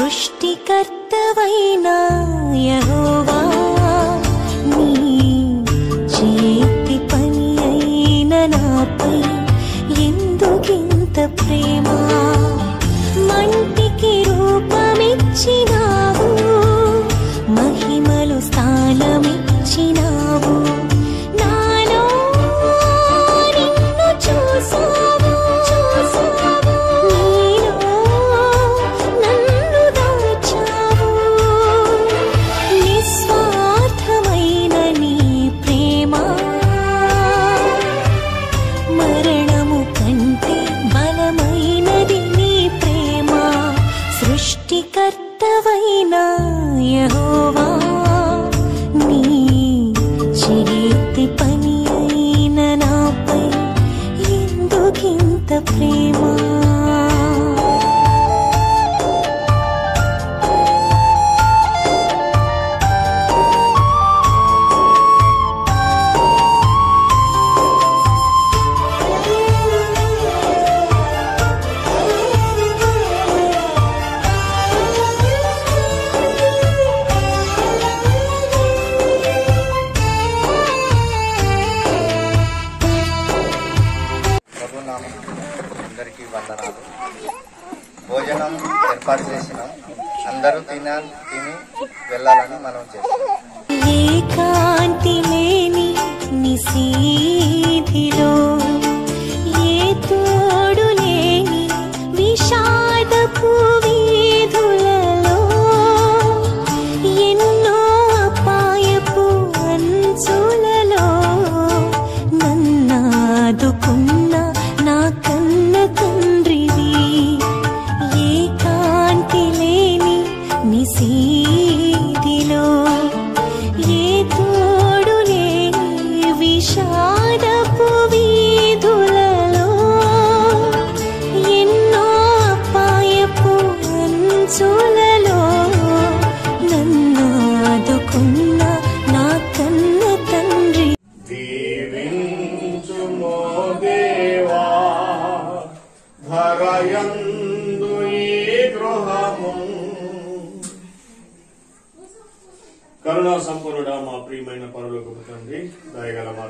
సృష్టికర్తవైనా యెహోవా నీ చేతి పని అయిన నాపై ఎందుకింత ప్రేమ మంటికి రూపమిచ్చినావు మహిమలు స్థానమిచ్చినావు నాలో నిన్ను చూసావు నీలో నన్ను దాచావు నిస్వార్థమైన నీ ప్రేమ మరణము కంటే బలమైనది నీ ప్రేమ సృష్టికర్తవైనా యెహోవా నీ చేతి పని అయిన నాపై ఎందుకింత ప్రేమ అందరికీ వందనాలు. భోజనం ఏర్పాటు చేసినాం, అందరూ తిని వెళ్ళాలని మనం చేస్తాం. ఏకాంతి లేని నిశీధిలో ఏ తోడు లేని విషాదపు వీధులలో ఎన్నో అపాయపు అంచులలో నన్నాదుకున్న నా కన్న తండ్రివి ఏకాంతి లేని నిశీధిలో ఏ తోడు లేని విషాదపు వీధులలో ఎన్నో అపాయపు అంచులలో నన్నాదుకున్న నా కన్న తండ్రి దీవించుమో దేవా ధరయందు ఈ గృహము కరుణా సంపూర్ణుడా మా ప్రియమైన పరలోకపు తండ్రి దయగల మా